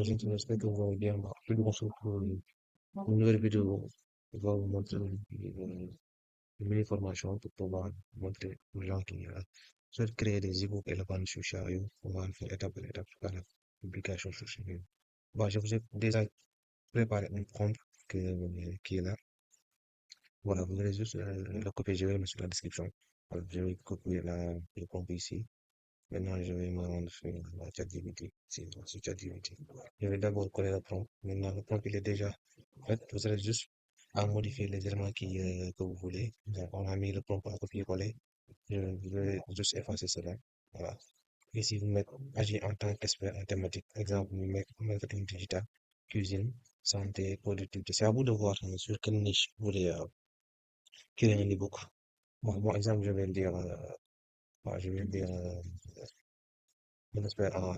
j'espère que vous allez bien. Bah, aujourd'hui, on se retrouve pour une nouvelle vidéo. Je vais vous montrer une mini formation pour pouvoir montrer aux gens qui souhaitent créer des e-books et le vendre sur Chariot. On va le faire étape par étape par la publication sur Chariot. Bon, je vous ai déjà préparé un prompt qui est là. Voilà, vous allez juste le copier, je vais le mettre sur la description. Voilà, je vais copier le prompt ici. Maintenant, je vais me rendre sur la ChatGPT. Sur ChatGPT. Je vais d'abord coller le prompt. Maintenant, le prompt, il est déjà fait. Vous allez juste à modifier les éléments que vous voulez. Donc, on a mis le prompt à copier-coller. Je vais juste effacer cela. Voilà. Ici, vous mettez agir en tant qu'expert en thématique. Exemple, vous mettez marketing digital, cuisine, santé, productivité. C'est à vous de voir sur quelle niche vous voulez créer un ebook. Bon, exemple, je vais le dire, je vais le dire, un expert en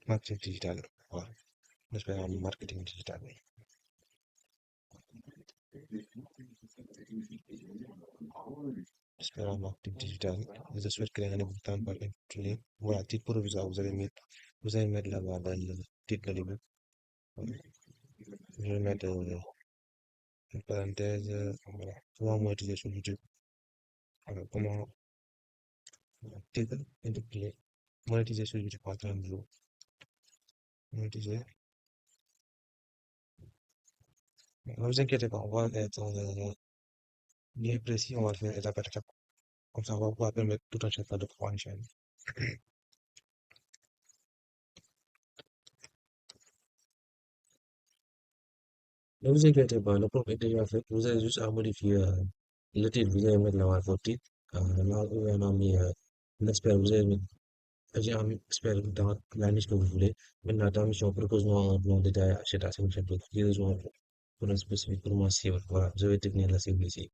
marketing digital. Voilà. Un expert en marketing digital. Expert en marketing digital. Je souhaite créer un ebook temps par intitulé. Voilà, titre provisoire, vous allez mettre là-bas dans le titre de l'ebook. Voilà. Je vais mettre une parenthèse. Voilà. Comment monétiser sur YouTube. Alors, comment titre intitulé monétiser sur YouTube en 30 jours. Monétiser. Ne vous inquiétez pas, on va être bien précis, on va le faire étape par étape. Comme ça, on va pouvoir permettre tout un chacun de pouvoir enchaîner. Ne vous inquiétez pas, le prompt est déjà fait. Vous avez juste à modifier le titre. Vous allez mettre là-bas votre titre. Là, vous avez mis l'expert. Vous allez mettre agent en expert dans la niche que vous voulez. Maintenant, ta mission, propose-moi un plan détaillé à cette action de j'ai besoin pour un spécifique pour moi cible. Voilà, je vais définir la cible ici.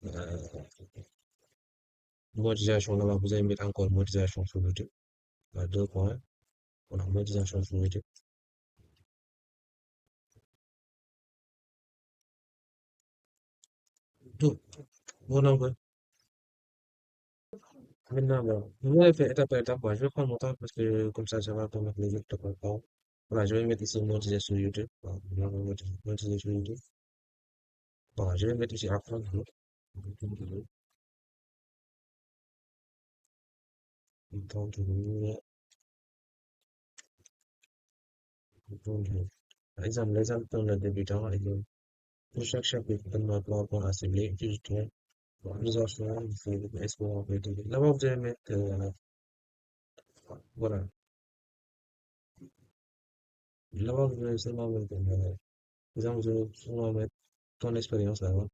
Euh, monétisation, là-bas, vous allez mettre encore monétisation sur YouTube. Deux points. Voilà, monétisation sur YouTube. Tout. Voilà, maintenant, bon, vous allez faire étape par étape. Bon, je vais prendre mon temps parce que comme ça va permettre les autres de comprendre. Voilà, je vais mettre ici monétiser sur YouTube. Voilà, je vais mettre monétiser sur YouTube. Voilà, je vais mettre ici apprendre. Par exemple, l'exemple pour le débutant, pour chaque chapitre, donne-moi trois points à cibler. Juste plusieurs choix, il faut explorer un peu. Là-bas, vous allez mettre, voilà. Là-bas, vous allez seulement mettre, par exemple, vous allez seulement mettre ton expérience là-bas.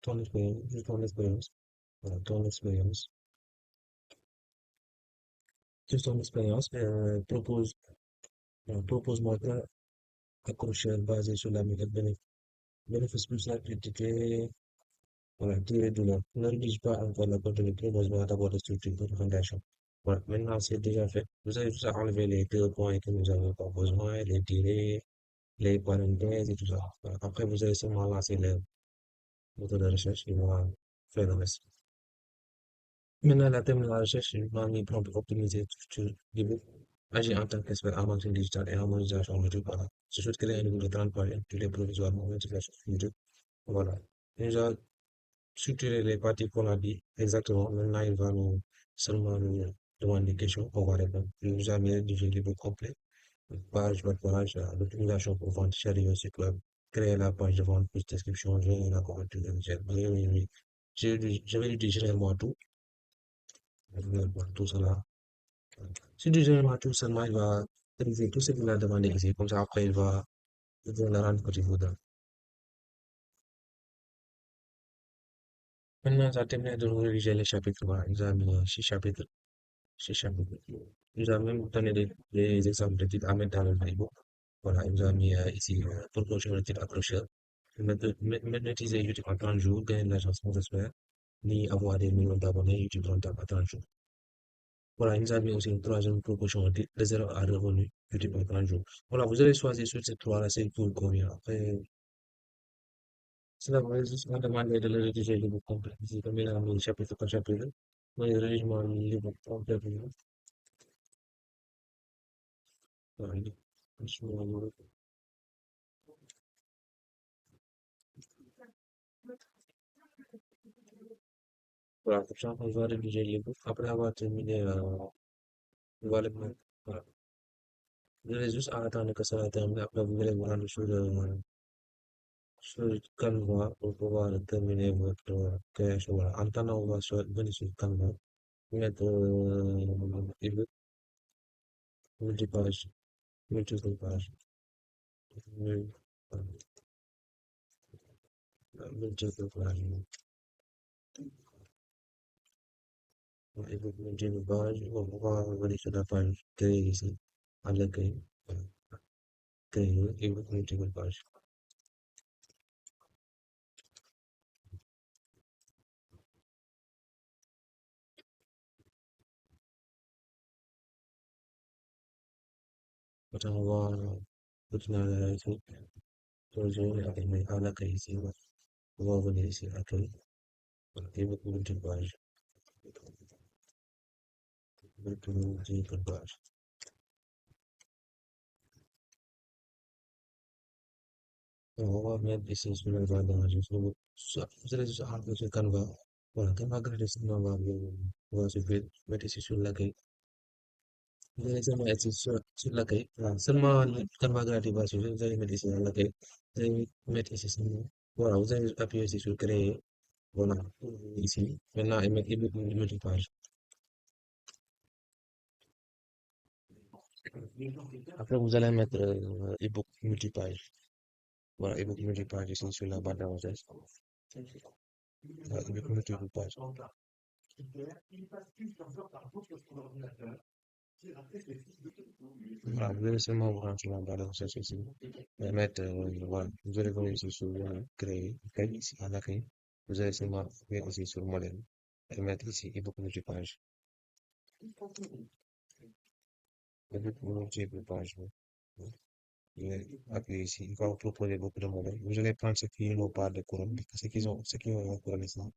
Ton expérience, juste ton expérience. Voilà, ton expérience. Juste ton expérience. Propose-moi un accrocheur basé sur la méthode bénéfice plus la critiquer. Voilà, tirer de là. Ne rédige pas encore la contenu, propose-moi d'abord de structure de fondation. Voilà, maintenant c'est déjà fait. Vous avez juste à enlever les deux points que nous avons pas besoin, les tirer, les parenthèses et tout ça. Voilà. Après, vous allez seulement lancer le moteur de recherche qui va faire le reste. Maintenant, la terme de la recherche, je vais mis prompt optimiser sur Dibou. Agir en tant qu'expert en marketing digital et en monétisation YouTube. Voilà. Je souhaite créer un niveau de 30 pages intitulé provisoirement monétisation sur YouTube. Voilà. Déjà, structurer les parties qu'on a dit exactement. Maintenant, il va nous seulement nous demander des questions. On va répondre. Il nous a mis rédigé le livre complet. Page par page, l'optimisation pour vente chérie aussi club. Créer la page de vente, plus description, gérer la couverture de budget. Je vais lui dire généralement tout. Je vais voir tout cela. Si tu généralement tout seulement, il va réaliser tout ce qu'il a demandé ici. Comme ça, après, il va le rendre que tu voudras. Maintenant, ça terminé de nous réviser les chapitres. Voilà. Il nous a mis 6 chapitres. 6 chapitres. Il nous a même donné des exemples de titres à mettre dans le Bible. Voilà, il nous a mis ici pour continuer le titre accrocheur. Maîtriser YouTube en 30 jours, gagner de l'argent sans espère, ni avoir des millions d'abonnés YouTube rentable en 30 jours. Voilà, il nous a mis aussi une troisième proposition de zéro à revenu YouTube en 30 jours. Voilà, vous allez choisir sur ces trois-là, c'est pour combien. Après, cela va juste me demander de le rédiger le book complet. Ici, comme il a mis chapitre par chapitre, moi, je rédige le book complet. Allez, franchement, voilà, comme ça, on va rédiger le livre. Après avoir terminé, on va le mettre. Voilà. Vous allez juste attendre que ça termine. Après, vous allez vous rendre sur Canva pour pouvoir terminer votre création. Voilà. En attendant, on va venir sur Canva, mettre ebook, multi-page, multiple page, mul- multiple page, ebook, multiple page. On va venir sur la page créée ici, à l'accueil, voilà. Créer ebook, multiple page. Après, on va continuer ici, projet, à l'accueil ici, voilà. On va venir ici, accueil, voilà. Ebook, multiple page, multiple page. On va mettre ici sur le bas dans vous allez juste appuyer sur Canva. Voilà, Canva gratuitement va se mettre ici sur l'accueil. Vous allez seulement être sur l'accueil. Voilà, seulement Canva gratuit va suffire. Vous allez mettre ici sur l'accueil. Vous allez mettre ici seulement. Voilà, vous allez appuyer ici sur créer. Voilà, ici. Maintenant, et mettre ebook multi-page. Après, vous allez mettre ebook multi-page. Voilà, ebook multi-page ici sur la barre de recherche. Voilà, ebook multi-page. Voilà, vous allez seulement vous rendre sur la barre de recherche ici. Et mettre, voilà, vous allez venir ici sur créer, créer ici en accueil. Vous allez seulement venir ici sur modèle et mettre ici ebook multi-page. Ebook multi-page. Vous allez appuyer ici. Il va vous proposer beaucoup de modèles. Vous allez prendre ceux qui n'ont pas de couronne, ceux qui ont la couronne ici. Il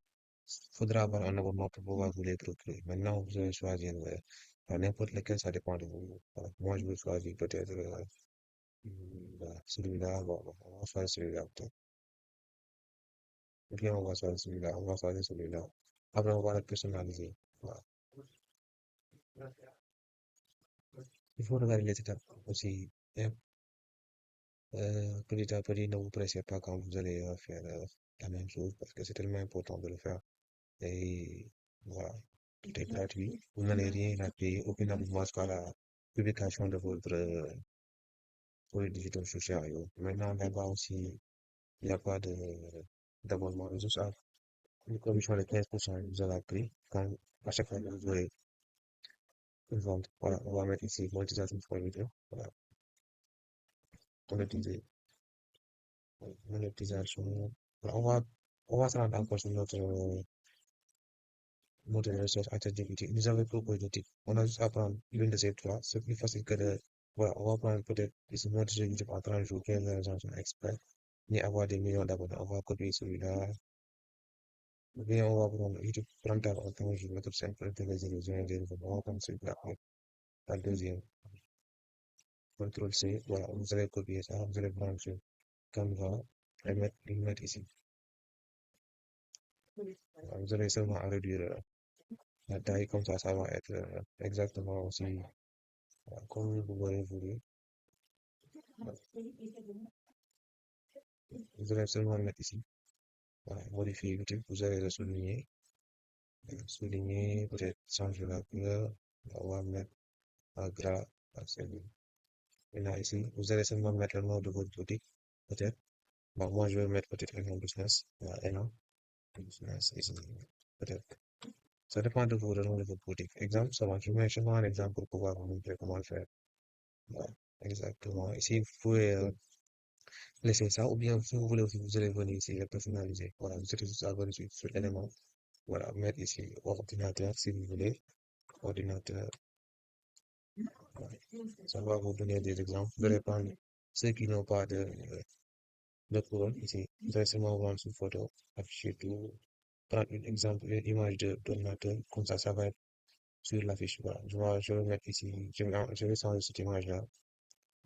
faudra avoir un abonnement pour pouvoir vous les procurer. Maintenant, vous allez choisir n'importe lequel, ça dépend de vous. Voilà. Moi, je vais choisir peut-être voilà, celui-là. Bon, on va choisir celui-là peut-être. Ok, on va choisir celui-là. On va choisir celui-là. Après, on va le personnaliser. Voilà. Il faut regarder les étapes aussi. Et, petit à petit, ne vous pressez pas quand vous allez faire la même chose parce que c'est tellement important de le faire. Et voilà, tout est gratuit. Vous n'allez rien à payer, aucun abonnement jusqu'à la publication de votre produit digital social. Maintenant, là-bas aussi, il n'y a pas d'abonnement. Juste une commission de 15%, vous avez pris quand à chaque fois que vous aurez une vente. Voilà, on va mettre ici monétisation fournisseur. Voilà, monétiser, monétisation. Voilà, on va se rendre encore sur notre recherche ChatGPT. Nous avons proposé des types. On a juste à prendre l'une de ces trois. C'est plus facile que de. Voilà, on va prendre peut-être ici notre YouTube en 30 jours, 15 gens sont experts, ni avoir des millions d'abonnés. On va copier celui-là. Ou bien on va prendre YouTube rentable en 30 jours, notre chaîne pour utiliser les illusions des nouveaux. On va prendre celui-là. La deuxième, contrôle C. Voilà, vous allez copier ça. Vous allez prendre sur Canva et le mettre ici. Voilà, vous allez seulement à réduire la taille, comme ça va être exactement aussi comme vous voulez voulu. Vous allez seulement mettre ici. Voilà, modifier YouTube, vous allez le souligner. Souligner, peut-être changer la couleur. On va mettre un gras à celui. Maintenant ici, vous allez seulement mettre le nom de votre boutique, peut-être. Bon, moi, je vais mettre peut-être un business. Voilà, non, business ici, peut-être. Ça dépend de vous, le nom de votre boutique. Exemple, ça va. Je mets seulement un exemple pour pouvoir vous montrer comment le faire. Voilà, exactement. Ici, vous pouvez laisser ça, ou bien si vous voulez aussi, vous allez venir ici et personnaliser. Voilà, vous allez juste avoir sur l'élément. Voilà, mettre ici ordinateur si vous voulez. Ordinateur. Voilà. Ça va vous donner des exemples. Vous allez prendre ceux qui n'ont pas de couronne ici. Vous allez seulement prendre une photo, afficher tout, prendre un exemple, une image d'ordinateur. Comme ça va être sur l'affiche. Voilà. Je vais mettre ici, je vais changer cette image-là.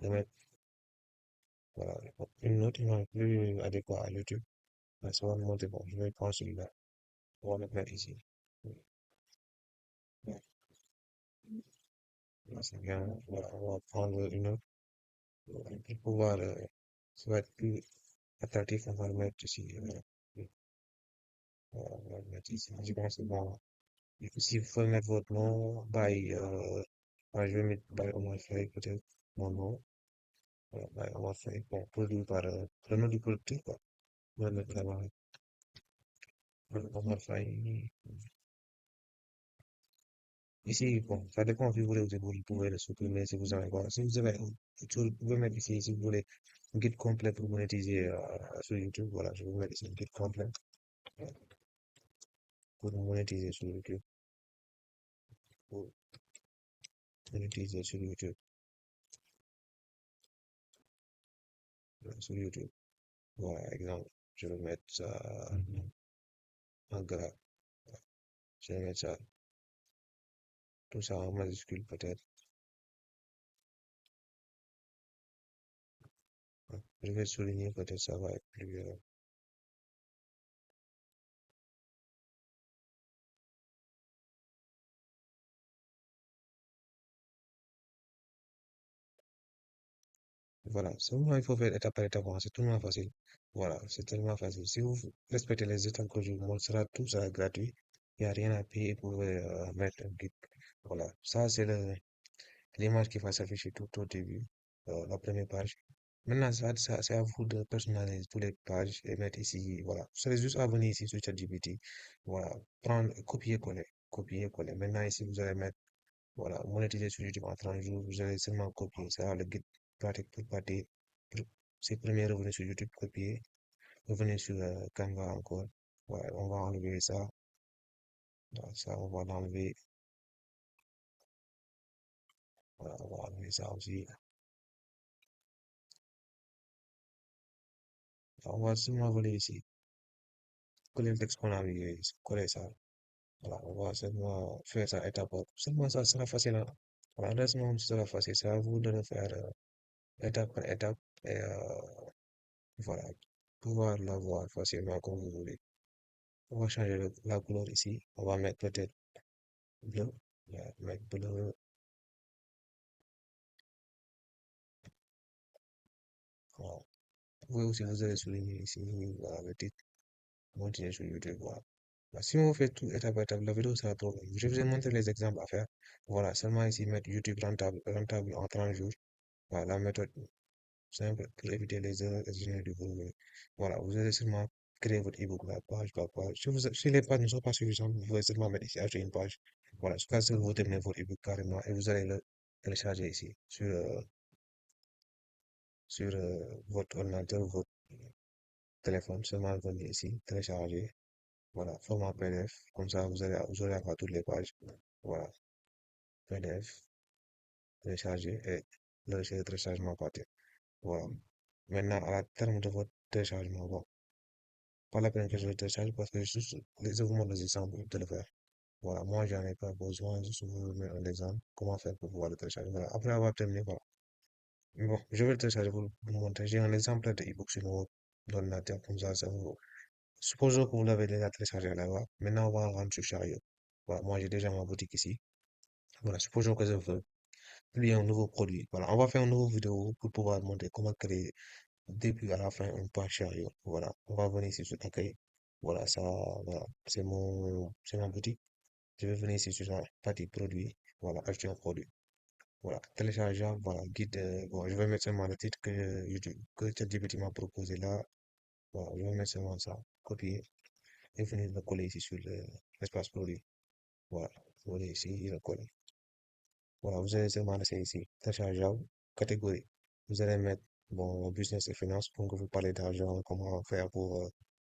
de mettre, voilà, une autre image plus adéquate à YouTube. Ouais, ça va me montrer, bon, je vais prendre celui-là. On va le mettre ici. Ouais, là, c'est bien. Voilà, on va prendre une autre. Pour pouvoir, ça va être plus attractif, on va le mettre ici. Voilà. Voilà, on va le mettre ici. Je pense que c'est bon. Et puis, si vous pouvez mettre votre nom, je vais mettre by Omar Faye, peut-être mon nom. Voilà, by Omar Faye. Bon, produit par le nom du producteur, quoi. On va le mettre là-bas. Omar Faye. Ici, bon, ça dépend si vous voulez, vous pouvez le supprimer si vous avez, voilà. Si vous avez, vous pouvez mettre ici, si vous voulez, un guide complet pour monétiser sur YouTube. Voilà, je vais vous mettre ici un guide complet pour monétiser sur YouTube. Pour monétiser sur YouTube. Sur YouTube. Voilà, exemple. Je vais mettre ça en gras. Je vais mettre ça, tout ça en majuscule peut-être. Je vais souligner peut-être ça va être plus. Voilà, seulement il faut faire étape par étape, hein, c'est tellement facile. Voilà, c'est tellement facile. Si vous respectez les étapes que je vous montre, tout sera gratuit. Il n'y a rien à payer pour mettre un guide. Voilà, ça c'est l'image qui va s'afficher tout au début, la première page. Maintenant, c'est à vous de personnaliser toutes les pages et mettre ici, voilà. Vous allez juste à venir ici sur ChatGPT. Voilà, prendre, copier-coller, copier-coller. Maintenant, ici, vous allez mettre, voilà, monétiser sur YouTube en 30 jours. Vous allez seulement copier. Ça, le guide pratique pour partir. Pour ses premiers revenus sur YouTube, copier. Revenir sur Canva encore. Ouais, on va enlever ça. Voilà, ça, on va l'enlever. Voilà, on va enlever ça aussi. On va seulement voler ici. Coller le texte qu'on a vu ici. Coller ça. Voilà, on va seulement faire ça étape par étape. Seulement ça sera facile, hein. Voilà, le reste, non, ce sera facile. C'est à vous de le faire étape par étape et voilà, pouvoir l'avoir facilement comme vous voulez. On va changer la couleur ici. On va mettre peut-être bleu. On va mettre bleu. Voilà. Vous pouvez aussi vous allez souligner ici voilà, le titre. Continuer sur YouTube. Voilà. Bah, si on fait tout étape par étape, la vidéo sera trop longue. Je vous ai montré les exemples à faire. Voilà, seulement ici mettre YouTube rentable en 30 jours. Voilà, la méthode simple pour éviter les erreurs et générer du volume. Voilà, vous allez seulement créer votre ebook là, page par page. Si les pages ne sont pas suffisantes, vous pouvez seulement mettre ici, ajouter une page. Voilà, jusqu'à ce que vous terminez votre ebook carrément et vous allez le télécharger ici sur votre ordinateur ou votre téléphone. Seulement venir ici, télécharger. Voilà, format PDF. Comme ça, vous aurez avoir toutes les pages. Voilà, PDF, télécharger et le téléchargement partir. Voilà. Maintenant, à la terme de votre téléchargement, bon, pas la peine que je le télécharge parce que je vous montre des exemples de le faire. Voilà, moi, j'en ai pas besoin, juste vous mettre un exemple, comment faire pour pouvoir le télécharger. Voilà, après avoir terminé, voilà. Bon, je vais le télécharger pour vous montrer. J'ai un exemple de e-book sur mon ordinateur, comme ça vous. Supposons que vous l'avez déjà téléchargé là-bas. Maintenant, on va en rendre sur Chariot. Voilà, moi, j'ai déjà ma boutique ici. Voilà, supposons que je veux publier un nouveau produit. Voilà, on va faire une nouvelle vidéo pour pouvoir montrer comment créer début à la fin un pas chariot. Voilà, on va venir ici sur accueil. Voilà, ça, voilà, c'est ma boutique. Je vais venir ici sur la partie produit. Voilà, acheter un produit. Voilà, téléchargeable, voilà, guide. Bon, je vais mettre seulement le titre que YouTube, que ChatGPT m'a proposé là. Voilà, je vais mettre seulement ça, copier et venir le coller ici sur l'espace produit. Voilà, vous voyez ici, il est collé. Voilà, vous allez seulement laisser ici, téléchargeable, catégorie. Vous allez mettre, bon, business et finance pour que vous parlez d'argent, comment faire pour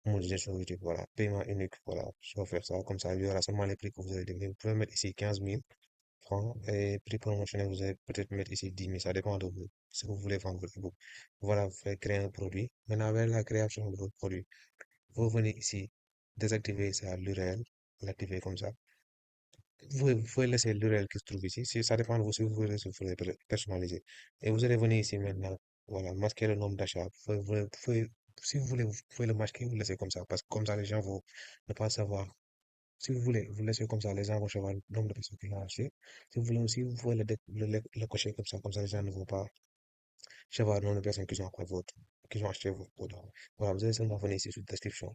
modifier sur YouTube. Voilà, paiement unique, voilà, je vais faire ça, comme ça, il y aura seulement les prix que vous allez devenir. Vous pouvez mettre ici 15 000 francs et prix promotionnel, vous allez peut-être mettre ici 10 000, ça dépend de vous, ce que vous voulez vendre votre ebook. Voilà, vous faites créer un produit. Maintenant, avec la création de votre produit, vous venez ici, désactiver ça, l'URL, l'activer comme ça. Vous pouvez laisser l'URL qui se trouve ici. Ça dépend de vous si vous voulez personnaliser. Et vous allez venir ici maintenant. Voilà, masquer le nombre d'achats. Si vous voulez, vous pouvez le masquer ou le laisser comme ça. Parce que comme ça, les gens vont ne pas savoir. Si vous voulez, vous laissez comme ça, les gens vont savoir le nombre de personnes qui l'ont acheté. Si vous voulez aussi, vous pouvez le cocher comme ça, les gens ne vont pas savoir le nombre de personnes qui ont acheté votre produit. Voilà, vous allez seulement venir ici sur la description.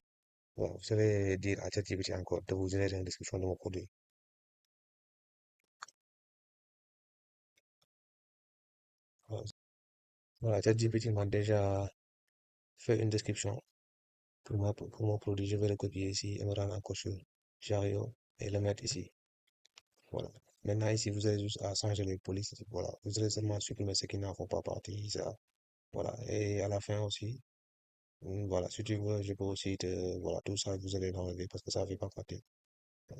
Voilà, vous allez dire à ChatGPT encore de vous générer une description de mon produit. Voilà, voilà, ChatGPT m'a déjà fait une description pour mon produit. Je vais le copier ici et me rendre encore sur Chariot et le mettre ici. Voilà. Maintenant, ici, vous avez juste à changer les polices. Voilà. Vous allez seulement supprimer ceux qui n'en font pas partie. Ça. Voilà. Et à la fin aussi, voilà. Si tu veux, je peux aussi te. Voilà. Tout ça, vous allez l'enlever parce que ça ne fait pas partie.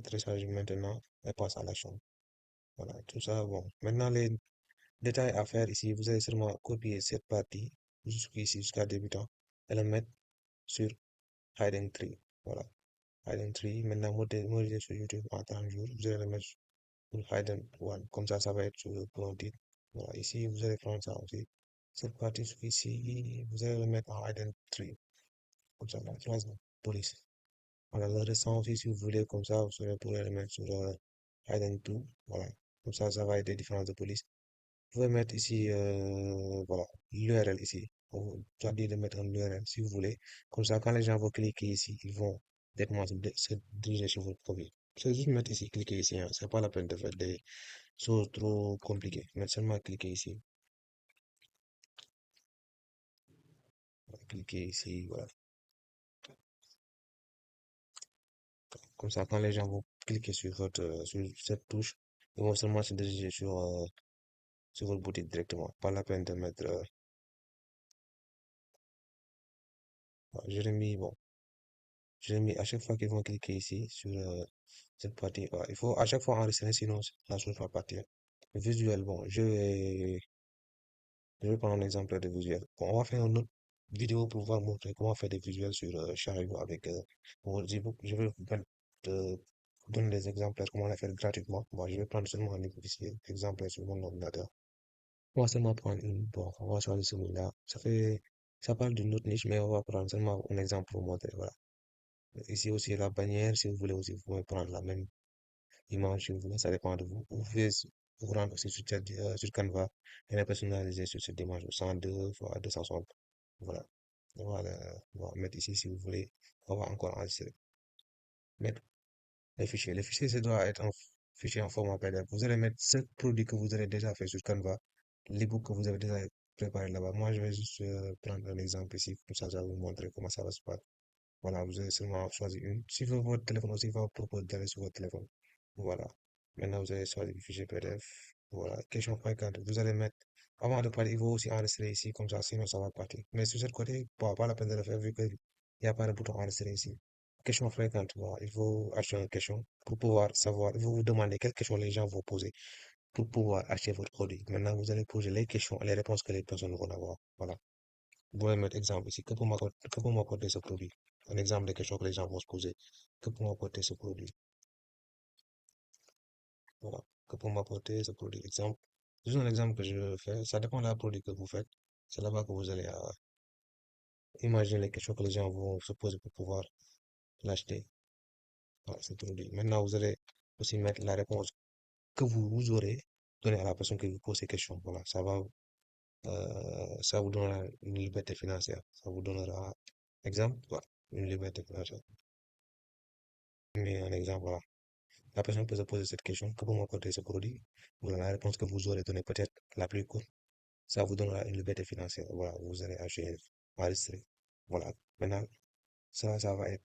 Télécharge maintenant et passe à l'action. Voilà. Tout ça, bon. Maintenant, les détails à faire ici, vous allez seulement copier cette partie jusqu'ici, jusqu'à débutant et la mettre sur Hiding Tree. Voilà. Hidden Tree. Maintenant, modéliser sur YouTube en 30 jours. Vous allez le mettre sur Hidden One. Comme ça va être sur le plan titre. Voilà, ici, vous allez prendre ça aussi. Cette partie ici, vous allez le mettre en Hidden Tree. Comme ça, la troisième police. Voilà, le restant aussi, si vous voulez, comme ça, vous pourrez le mettre sur Hidden 2. Voilà. Comme ça va être des différences de police. Vous pouvez mettre ici, voilà, l'URL ici. Ça dit de mettre un URL si vous voulez. Comme ça, quand les gens vont cliquer ici, ils vont directement se diriger sur votre profil. C'est juste mettre ici, cliquer ici. Hein. C'est pas la peine de faire des choses trop compliquées. Mais seulement cliquer ici. Voilà, cliquer ici, voilà. Comme ça, quand les gens vont cliquer sur cette touche, ils vont seulement se diriger sur votre boutique directement. Pas la peine de mettre, voilà, bon, j'ai mis à chaque fois qu'ils vont cliquer ici sur cette partie. Il faut à chaque fois enregistrer, sinon la chose va partir. Le visuel, bon, je vais prendre un exemple de visuel. Bon, on va faire une autre vidéo pour vous montrer comment faire des visuels sur Chariot avec mon ebook. Je vais vous donner des exemples comment les faire gratuitement. Bon, je vais prendre seulement un exemple sur mon ordinateur. On va seulement prendre bon, on va choisir celui-là. Ça parle d'une autre niche, mais on va prendre seulement un exemple pour montrer, voilà. Ici aussi la bannière, si vous voulez aussi, vous pouvez prendre la même image si vous voulez, ça dépend de vous. Vous pouvez vous rendre aussi sur Canva et la personnaliser sur cette image 102 fois 260. Voilà. Voilà. On va mettre ici si vous voulez. On va encore enregistrer. Mettre les fichiers. Les fichiers, ça doit être un fichier en format PDF. Vous allez mettre ce produit que vous avez déjà fait sur Canva, l'ebook que vous avez déjà préparé là-bas. Moi, je vais juste prendre un exemple ici, comme ça, je vais vous montrer comment ça va se passer. Voilà, vous allez seulement choisir une. Si votre téléphone aussi va vous proposer d'aller sur votre téléphone. Voilà. Maintenant, vous allez choisir le fichier PDF. Voilà. Question fréquente. Vous allez mettre, avant de partir, il faut aussi enregistrer ici, comme ça, sinon ça va partir. Mais sur ce côté, pas la peine de le faire vu qu'il n'y a pas de bouton enregistrer ici. Question fréquente. Voilà. Il faut acheter une question pour pouvoir savoir, il faut vous demander quelles questions les gens vont poser pour pouvoir acheter votre produit. Maintenant, vous allez poser les questions et les réponses que les personnes vont avoir. Voilà. Vous pouvez mettre exemple ici. Que pour m'apporter ce produit? Un exemple de questions que les gens vont se poser. Que pour m'apporter ce produit? Voilà. Que pour m'apporter ce produit? Exemple. Juste un exemple que je fais. Ça dépend de la produit que vous faites. C'est là-bas que vous allez imaginer les questions que les gens vont se poser pour pouvoir l'acheter. Voilà, ce produit. Maintenant, vous allez aussi mettre la réponse que vous aurez donnée à la personne qui vous pose ces questions. Voilà. Ça vous donnera une liberté financière. Ça vous donnera, exemple, voilà, une liberté financière. Mais un exemple, voilà. La personne peut se poser cette question, que pour m'apporter ce produit? Voilà, la réponse que vous aurez donnée peut-être la plus courte, ça vous donnera une liberté financière. Voilà, vous allez acheter, enregistrer. Voilà. Maintenant, ça va être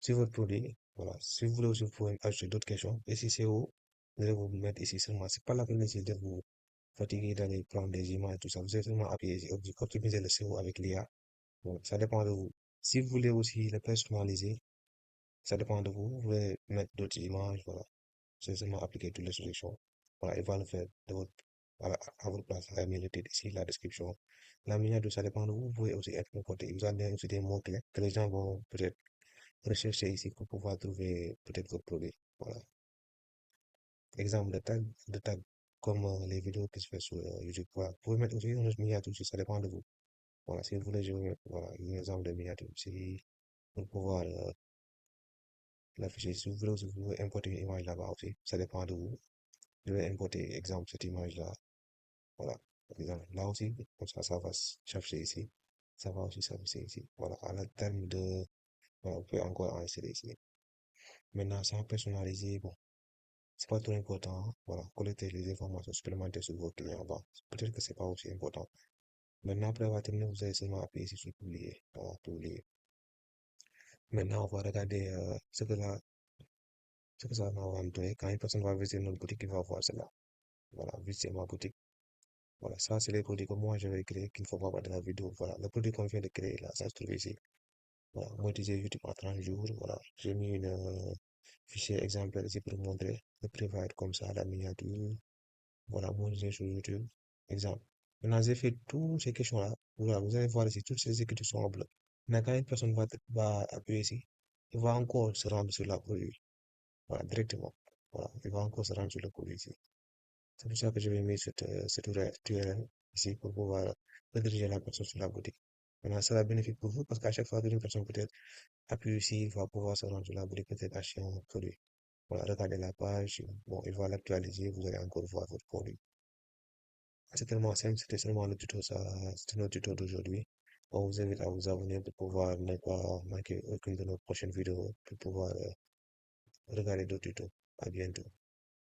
sur votre produit. Voilà. Si vous voulez aussi, vous pouvez ajouter d'autres questions. Et si c'est haut, vous allez vous mettre ici seulement. C'est pas la peine de vous fatiguer d'aller prendre des images et tout ça. Vous allez seulement appuyer ici, optimiser le SEO avec l'IA. Bon, ça dépend de vous. Si vous voulez aussi le personnaliser, ça dépend de vous. Vous pouvez mettre d'autres images, voilà. C'est seulement appliquer toutes les solutions. Voilà, il va le faire à votre place. Il mis le titre ici, la description. La miniature, ça dépend de vous. Vous pouvez aussi être côté. Vous allez aussi des mots-clés que les gens vont peut-être rechercher ici pour pouvoir trouver peut-être votre produit. Voilà. exemple de tag comme les vidéos qui se fait sur YouTube. Voilà. Vous pouvez mettre aussi une miniature, ça dépend de vous. Voilà, si vous voulez, je vais mettre voilà, un exemple de miniature ici pour pouvoir l'afficher. Si vous voulez, aussi, vous pouvez importer une image là-bas aussi, ça dépend de vous. Je vais importer, exemple, cette image-là. Voilà, par exemple, là aussi, comme ça va s'afficher ici. Ça va aussi s'afficher ici. Voilà, à la terme de, voilà, vous pouvez encore insérer ici. Maintenant, sans personnaliser, bon, c'est pas trop important, hein. Voilà, collecter les informations supplémentaires sur vos clients. Bon, peut-être que c'est pas aussi important. Maintenant, après avoir terminé, vous allez seulement appuyer ici sur publier. Voilà, publier. Maintenant, on va regarder ce que ça va nous donner. Quand une personne va visiter notre boutique, il va voir cela. Voilà, visiter ma boutique. Voilà, ça, c'est les produits que moi, je vais créer, qu'il ne faut pas voir dans la vidéo. Voilà, le produit qu'on vient de créer, là, ça se trouve ici. Voilà, monétiser YouTube en 30 jours. Voilà, j'ai mis une fichier exemplaire ici pour vous montrer. Le prix va être comme ça, la miniature. Voilà, monétiser sur YouTube. Exemple. Maintenant, j'ai fait toutes ces questions-là. Voilà, vous allez voir ici, toutes ces écritures sont en bleu. Maintenant, quand une personne va appuyer ici, il va encore se rendre sur la produit. Voilà, directement. Voilà, il va encore se rendre sur le produit ici. C'est pour ça que je vais mettre cette URL ici pour pouvoir rediriger la personne sur la boutique. Maintenant, ça va bénéfique pour vous parce qu'à chaque fois qu'une personne peut-être appuie ici, il va pouvoir se rendre sur la boutique, peut-être acheter un produit. Voilà, regardez la page. Bon, il va l'actualiser, vous allez encore voir votre produit. C'est tellement simple, c'était seulement le tuto, ça, c'était notre tuto d'aujourd'hui. On vous invite à vous abonner pour pouvoir ne pas manquer aucune de nos prochaines vidéos, pour pouvoir regarder d'autres tutos. À bientôt.